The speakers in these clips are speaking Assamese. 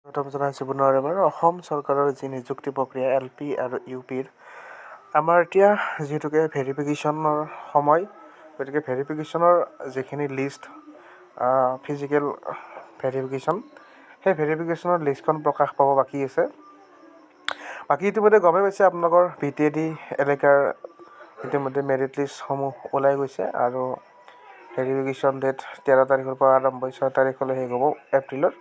প্ৰথম জনাইছোঁ পুনৰ এবাৰ অসম চৰকাৰৰ যি নিযুক্তি প্ৰক্ৰিয়া LP আৰু UPৰ আমাৰ এতিয়া যিহেতুকে ভেৰিফিকেশ্যনৰ সময়, গতিকে ভেৰিফিকেশ্যনৰ যিখিনি লিষ্ট ফিজিকেল ভেৰিফিকেশ্যন, সেই ভেৰিফিকেশ্যনৰ লিষ্টখন প্ৰকাশ পাব বাকী আছে। বাকী ইতিমধ্যে গমেই পাইছে আপোনালোকৰ BTAD এলেকাৰ ইতিমধ্যে মেৰিট লিষ্টসমূহ ওলাই গৈছে আৰু ভেৰিফিকেশ্যন ডেট 13 তাৰিখৰ পৰা আৰম্ভ হৈ 6 তাৰিখলৈ শেষ হ'ব এপ্ৰিলৰ।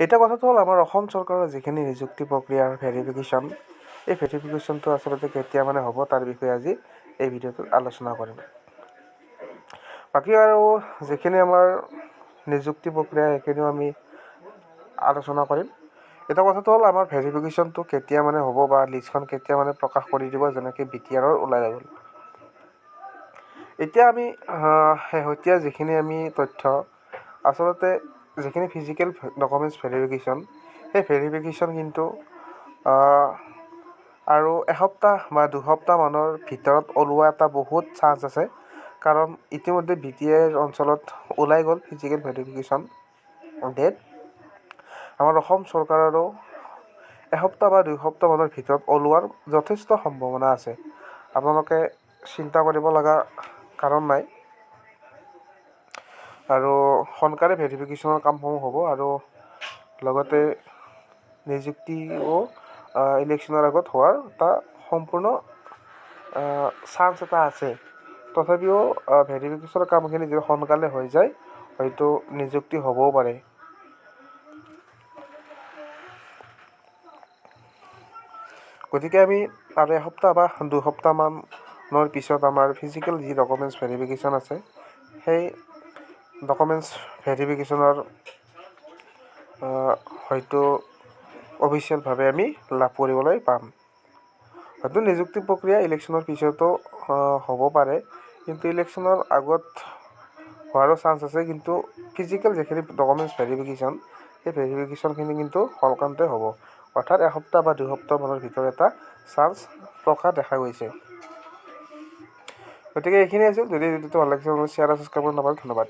এটা কথাটো হ'ল আমাৰ অসম চৰকাৰৰ যিখিনি নিযুক্তি প্ৰক্ৰিয়াৰ ভেৰিফিকেশ্যন, এই ভেৰিফিকেশ্যনটো আচলতে কেতিয়া মানে হ'ব তাৰ বিষয়ে আজি এই ভিডিঅ'টোত আলোচনা কৰিম। বাকী আৰু যিখিনি আমাৰ নিযুক্তি প্ৰক্ৰিয়া সেইখিনিও আমি আলোচনা কৰিম। এটা কথাটো হ'ল আমাৰ ভেৰিফিকেশ্যনটো কেতিয়া মানে হ'ব বা লিষ্টখন কেতিয়া মানে প্ৰকাশ কৰি দিব, যেনেকৈ BTRৰ ওলাই গ'ল। এতিয়া আমি শেহতীয়া যিখিনি আমি তথ্য, আচলতে যিখিনি ফিজিকেল ডকুমেণ্টছ ভেৰিফিকেশ্যন, সেই ভেৰিফিকেশ্যন কিন্তু আৰু এসপ্তাহ বা দুসপ্তাহমানৰ ভিতৰত ওলোৱা এটা বহুত চান্স আছে, কাৰণ ইতিমধ্যে BTAৰ অঞ্চলত ওলাই গ'ল ফিজিকেল ভেৰিফিকেশ্যন ডেট। আমাৰ অসম চৰকাৰৰো এসপ্তাহ বা দুসপ্তাহমানৰ ভিতৰত ওলোৱাৰ যথেষ্ট সম্ভাৱনা আছে। আপোনালোকে চিন্তা কৰিব লগা কাৰণ নাই আৰু সোনকালে ভেৰিফিকেশ্যনৰ কামসমূহ হ'ব আৰু লগতে নিযুক্তিও ইলেকশ্যনৰ আগত হোৱাৰ এটা সম্পূৰ্ণ চান্স এটা আছে। তথাপিও ভেৰিফিকেশ্যনৰ কামখিনি যদি সোনকালে হৈ যায়, হয়তো নিযুক্তি হ'বও পাৰে। গতিকে আমি আৰু এসপ্তাহ বা দুসপ্তাহমানৰ পিছত আমাৰ ফিজিকেল যি ডকুমেণ্টছ ভেৰিফিকেশ্যন আছে, সেই ডকুমেণ্টছ ভেৰিফিকেশ্যনৰ হয়তো অফিচিয়েলভাৱে আমি লাভ কৰিবলৈ পাম। হয়তো নিযুক্তি প্ৰক্ৰিয়া ইলেকশ্যনৰ পিছতো হ'ব পাৰে, কিন্তু ইলেকশ্যনৰ আগত হোৱাৰো চান্স আছে। কিন্তু ফিজিকেল যিখিনি ডকুমেণ্টছ ভেৰিফিকেশ্যন, সেই ভেৰিফিকেশ্যনখিনি কিন্তু সোনকালতে হ'ব, অৰ্থাৎ এসপ্তাহ বা দুসপ্তাহমানৰ ভিতৰত এটা চান্স থকা দেখা গৈছে। গতিকে এইখিনি আছিল। যদি ভিডিঅ'টো ভাল লাগিছে শ্বেয়াৰ আৰু ছাবস্ক্ৰাইব কৰিব নাপাহৰিব। ধন্যবাদ।